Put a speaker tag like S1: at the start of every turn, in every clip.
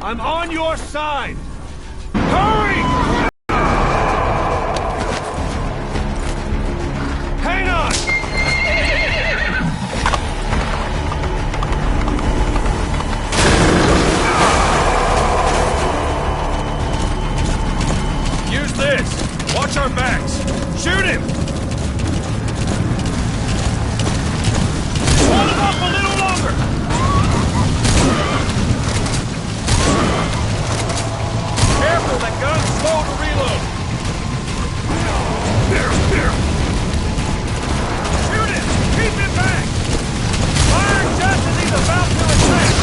S1: I'm on your side! Hurry! Hang on! Use this! Watch our backs! Shoot him! Hold him up a little longer! Careful, that gun's slow to reload! There! Shoot him! Keep him back! Fire just as he's about to attack!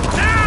S1: Now!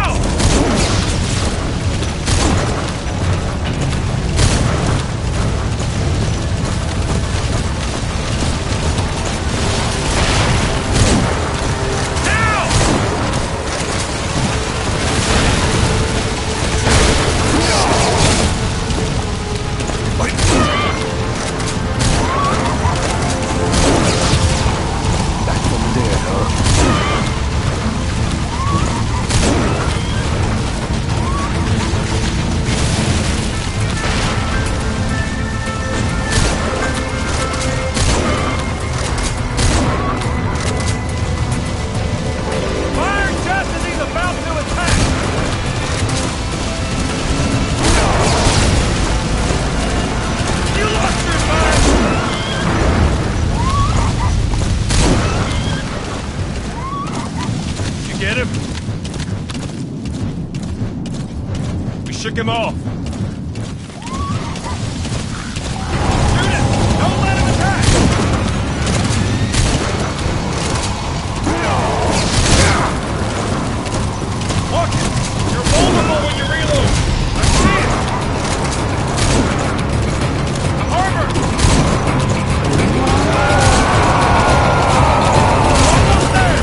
S1: Get him? We shook him off. Shoot him! Don't let him attack! Watch it! You're vulnerable when you reload! I see it! The armor! Almost there!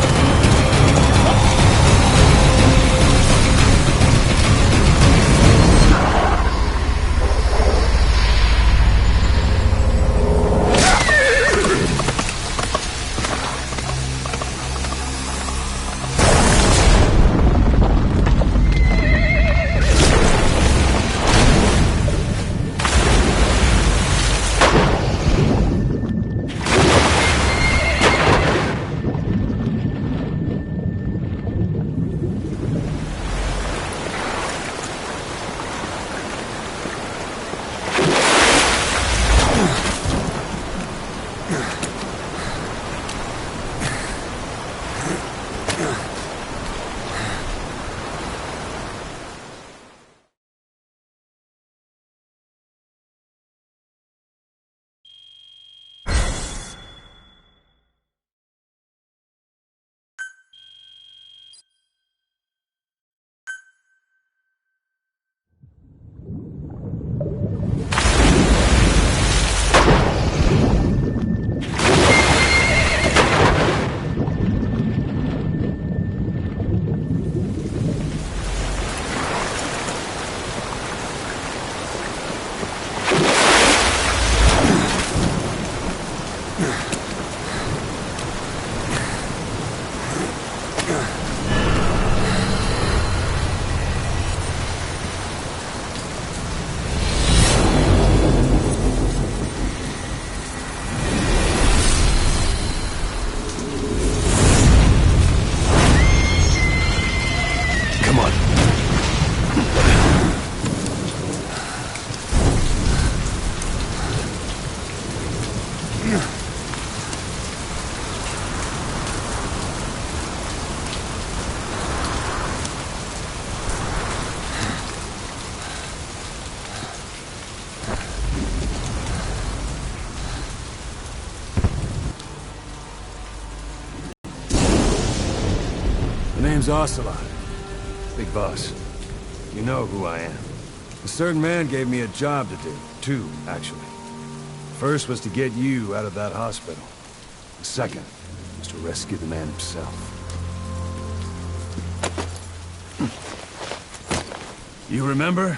S2: The name's Ocelot. Big boss. You know who I am. A certain man gave me a job to do. Two, actually. First was to get you out of that hospital. The second was to rescue the man himself. You remember?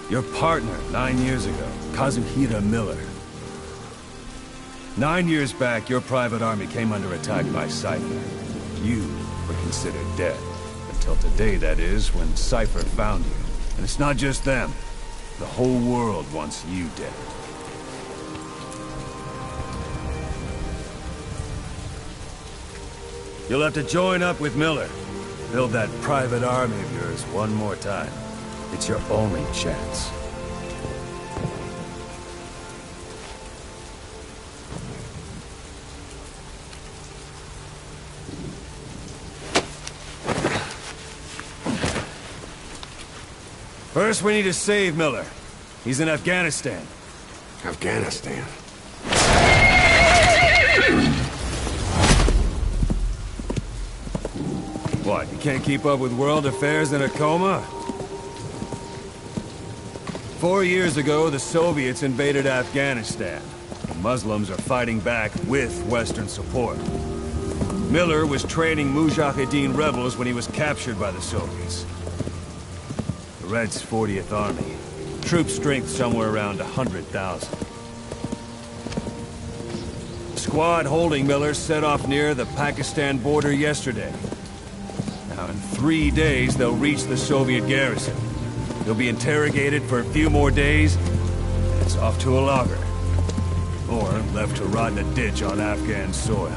S2: Your partner 9 years ago, Kazuhira Miller. 9 years back, your private army came under attack by Cypher. You were considered dead. Until today, that is, when Cypher found you. And it's not just them. The whole world wants you dead. You'll have to join up with Miller. Build that private army of yours one more time. It's your only chance. First, we need to save Miller. He's in Afghanistan.
S3: Afghanistan?
S2: What, you can't keep up with world affairs in a coma? 4 years ago, the Soviets invaded Afghanistan. The Muslims are fighting back with Western support. Miller was training Mujahideen rebels when he was captured by the Soviets. The Reds' 40th Army. Troop strength somewhere around 100,000. The squad holding Miller set off near the Pakistan border yesterday. Now, in 3 days, they'll reach the Soviet garrison. He'll be interrogated for a few more days, and it's off to a lager. Or left to rot in a ditch on Afghan soil.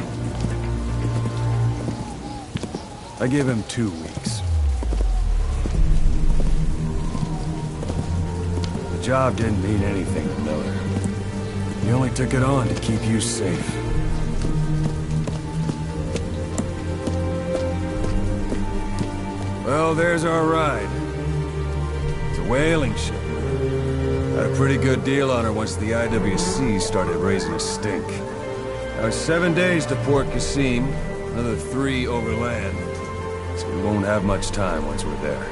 S2: I give him 2 weeks. The job didn't mean anything to Miller. He only took it on to keep you safe. Well, there's our ride. It's a whaling ship. Had a pretty good deal on her once the IWC started raising a stink. Now, 7 days to Port Qasim, another 3 overland. So we won't have much time once we're there.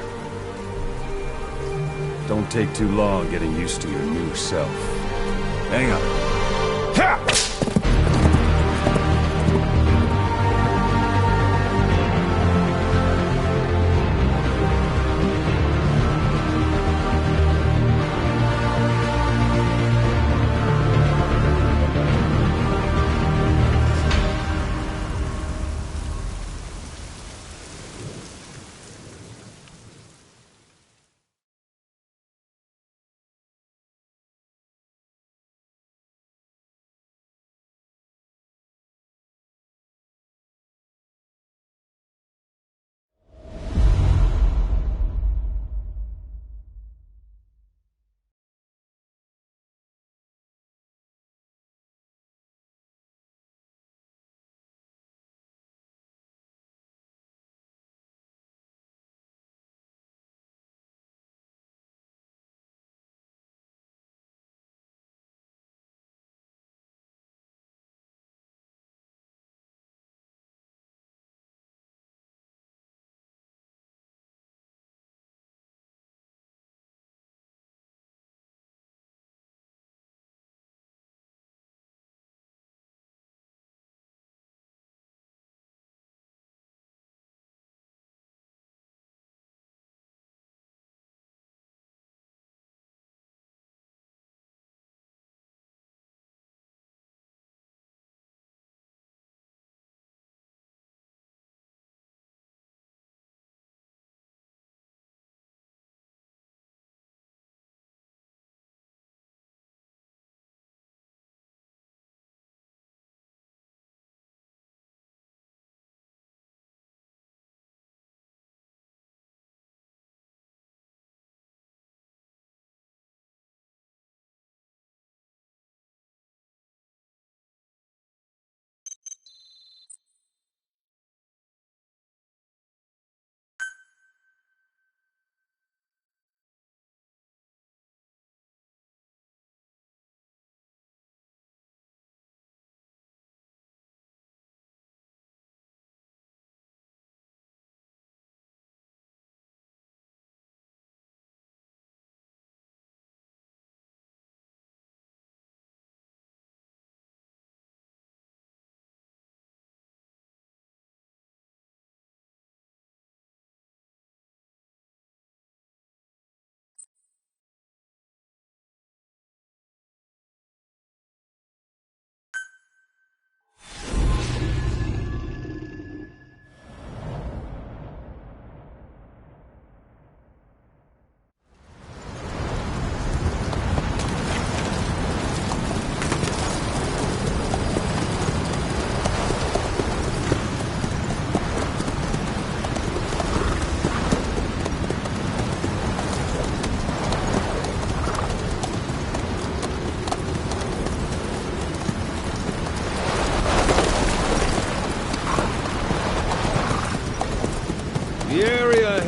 S2: Don't take too long getting used to your new self. Hang on. Ha!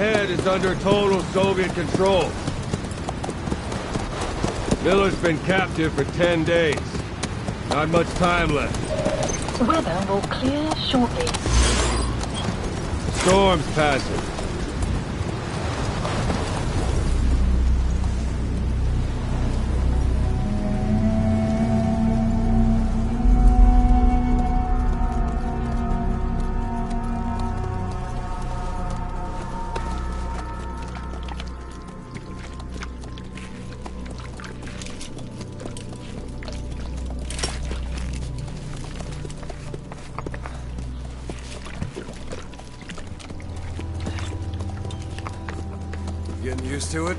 S2: ahead is under total Soviet control. Miller's been captive for 10 days. Not much time left.
S4: Weather will clear shortly.
S2: Storm's passing. Getting used to it?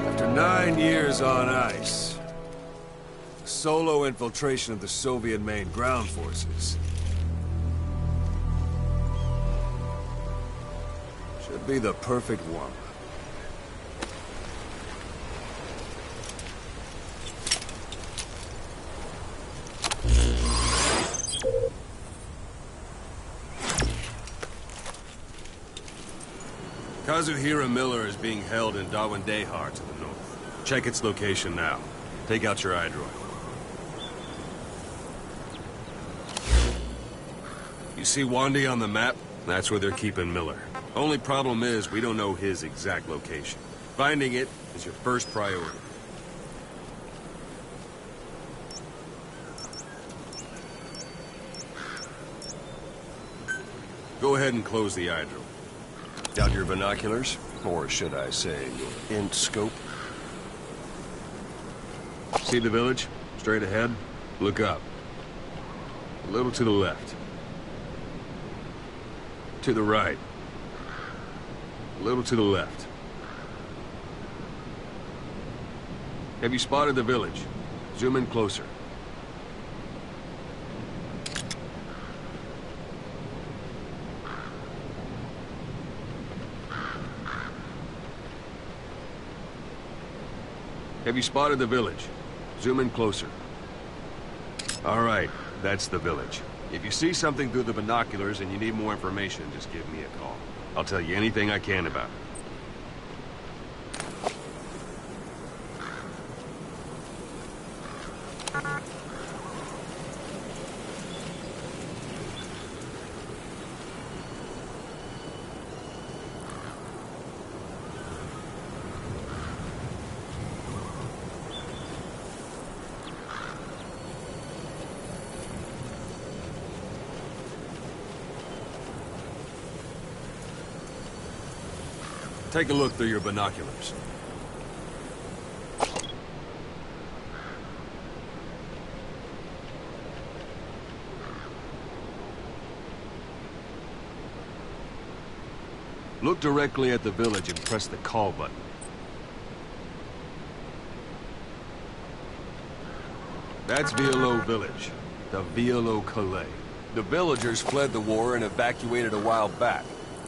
S2: After 9 years on ice, solo infiltration of the Soviet main ground forces. Should be the perfect one. Kazuhira Miller is being held in Dawandehar to the north. Check its location now. Take out your iDroid. You see Wandi on the map? That's where they're keeping Miller. Only problem is, we don't know his exact location. Finding it is your first priority. Go ahead and close the iDroid. Out your binoculars, or should I say, your int scope. See the village? Straight ahead? Look up. A little to the left. To the right. A little to the left. Have you spotted the village? Zoom in closer. Have you spotted the village? Zoom in closer. All right, that's the village. If you see something through the binoculars and you need more information, just give me a call. I'll tell you anything I can about it. Take a look through your binoculars. Look directly at the village and press the call button. That's Violo Village, the Violo Calais. The villagers fled the war and evacuated a while back.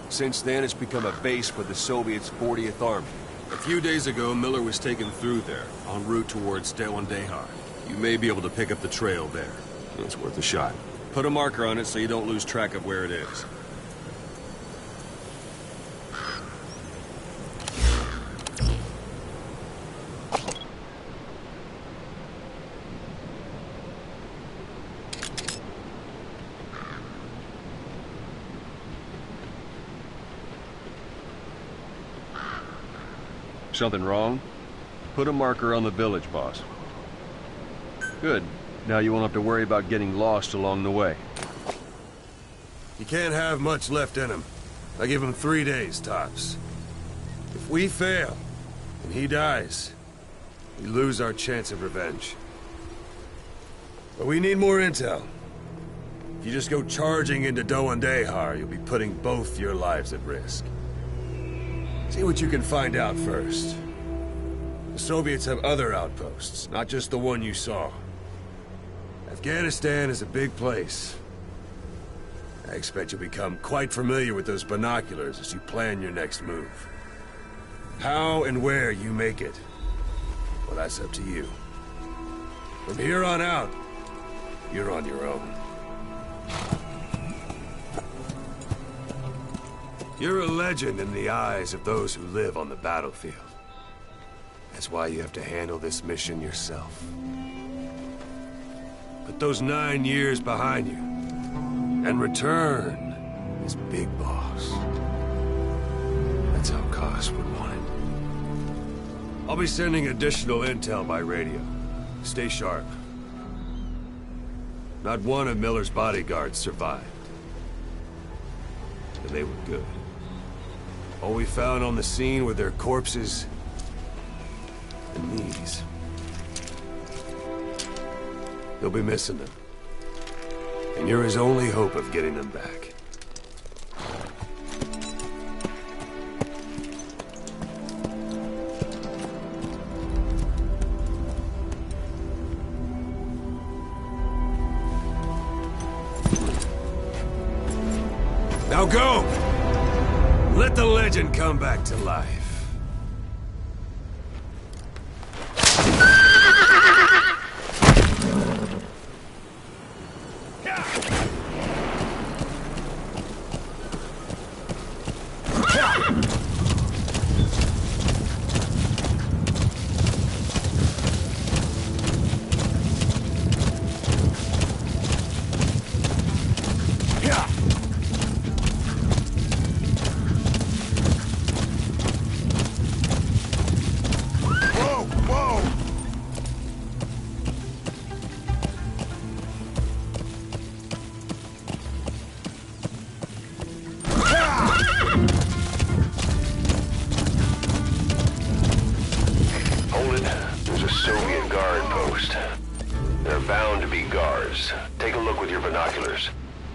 S2: Since then, it's become a base for the Soviets' 40th Army. A few days ago, Miller was taken through there, en route towards Dawandehar. You may be able to pick up the trail there. It's worth a shot. Put a marker on it so you don't lose track of where it is. Something wrong? Put a marker on the village, boss. Good. Now you won't have to worry about getting lost along the way. He can't have much left in him. I give him 3 days, tops. If we fail, and he dies, we lose our chance of revenge. But we need more intel. If you just go charging into Dawandehar, you'll be putting both your lives at risk. See what you can find out first. The Soviets have other outposts, not just the one you saw. Afghanistan is a big place. I expect you'll become quite familiar with those binoculars as you plan your next move. How and where you make it, well, that's up to you. From here on out, you're on your own. You're a legend in the eyes of those who live on the battlefield. That's why you have to handle this mission yourself. Put those 9 years behind you, and return as Big Boss. That's how Koss would want it. I'll be sending additional intel by radio. Stay sharp. Not one of Miller's bodyguards survived. And they were good. All we found on the scene were their corpses and these. You'll be missing them. And you're his only hope of getting them back. Now go! Let the legend come back to life.
S3: Take a look with your binoculars.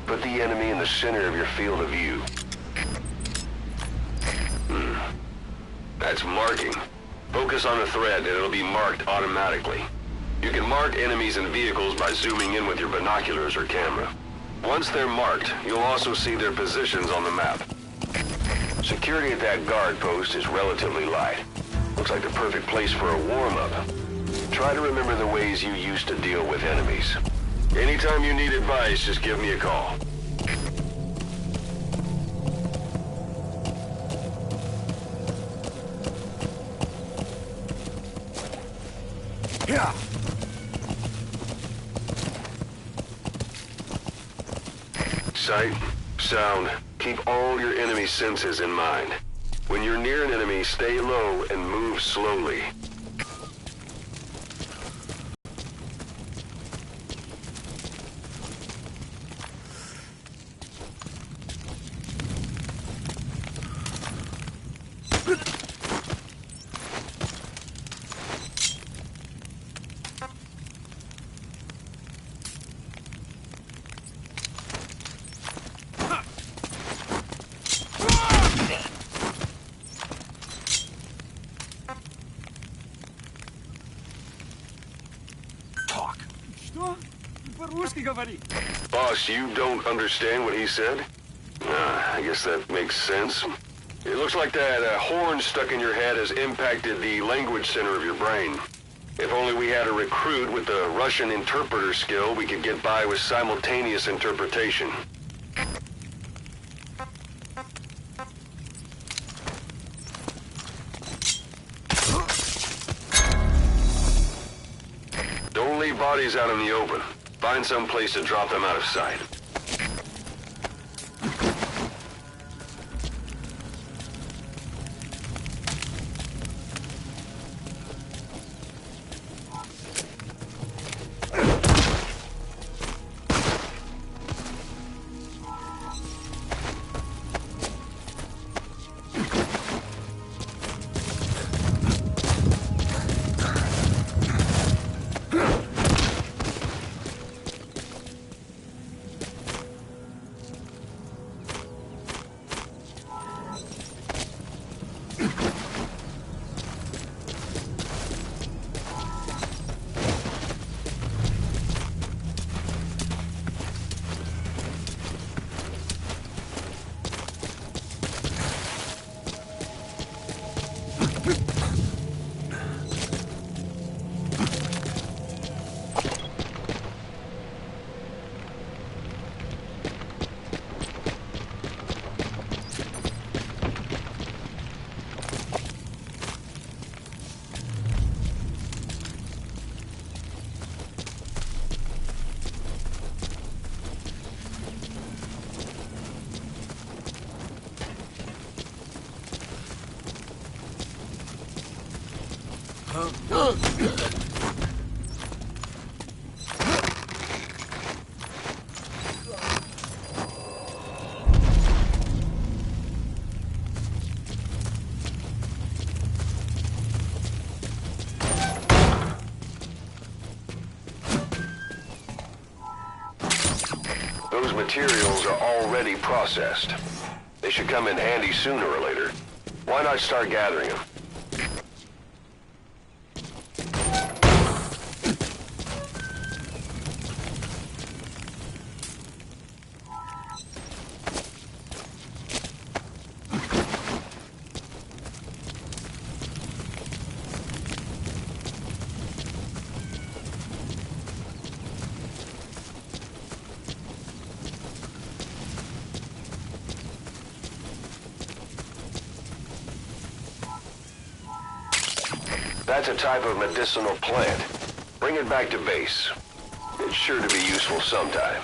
S3: Put the enemy in the center of your field of view. That's marking. Focus on a thread and it'll be marked automatically. You can mark enemies and vehicles by zooming in with your binoculars or camera. Once they're marked, you'll also see their positions on the map. Security at that guard post is relatively light. Looks like the perfect place for a warm-up. Try to remember the ways you used to deal with enemies. Anytime you need advice, just give me a call.
S2: Yeah.
S3: Sight, sound, keep all your enemy senses in mind. When you're near an enemy, stay low and move slowly. Boss, you don't understand what he said? I guess that makes sense. It looks like that horn stuck in your head has impacted the language center of your brain. If only we had a recruit with the Russian interpreter skill, we could get by with simultaneous interpretation. Don't leave bodies out in the open. Find some place to drop them out of sight. Those materials are already processed. They should come in handy sooner or later. Why not start gathering them? That's a type of medicinal plant. Bring it back to base. It's sure to be useful sometime.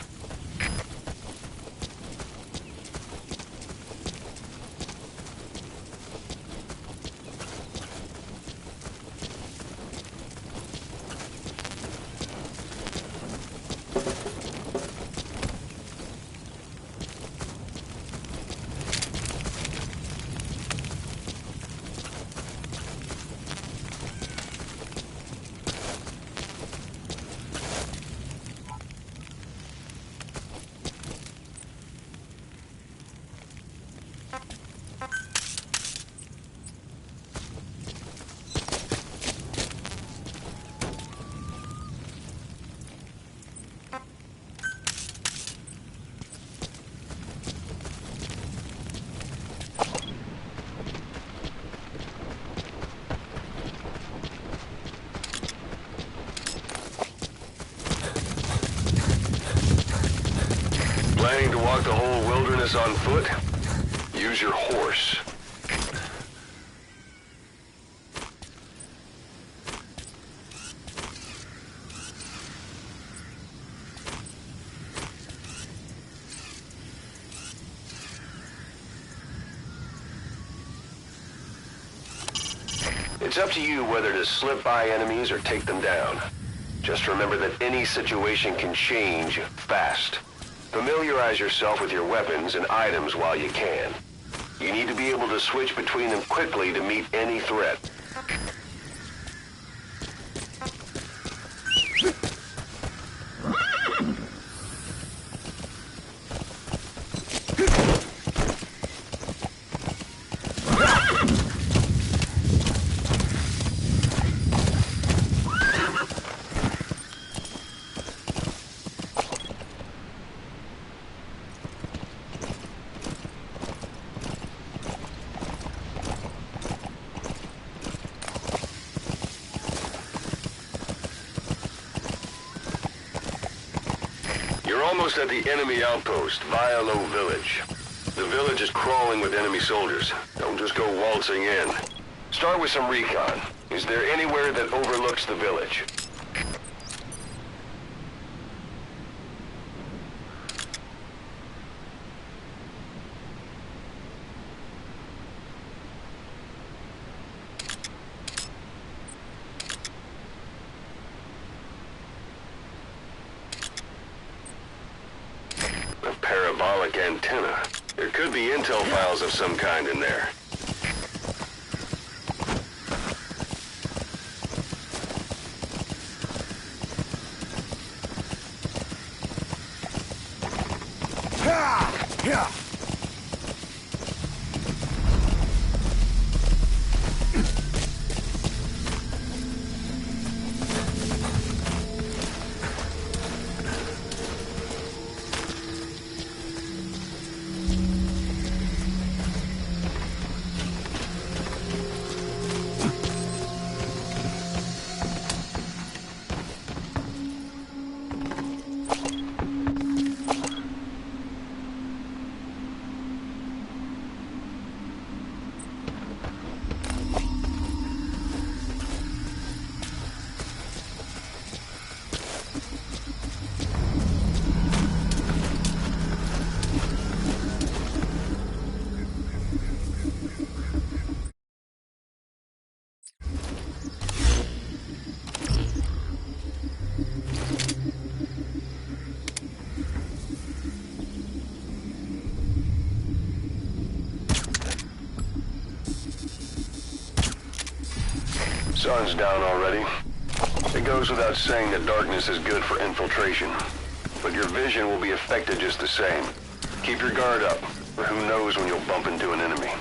S3: Planning to walk the whole wilderness on foot? Use your horse. It's up to you whether to slip by enemies or take them down. Just remember that any situation can change fast. Familiarize yourself with your weapons and items while you can. You need to be able to switch between them quickly to meet any threat. Almost at the enemy outpost, Violo Village. The village is crawling with enemy soldiers. Don't just go waltzing in. Start with some recon. Is there anywhere that overlooks the village? Parabolic antenna. There could be intel files of some kind in there. Sun's down already. It goes without saying that darkness is good for infiltration, but your vision will be affected just the same. Keep your guard up, or who knows when you'll bump into an enemy.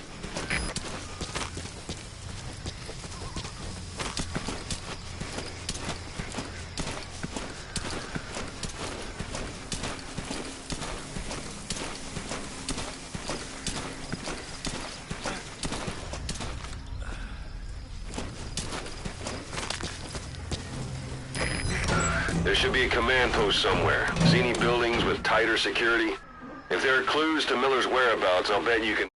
S3: There should be a command post somewhere. See any buildings with tighter security? If there are clues to Miller's whereabouts, I'll bet you can...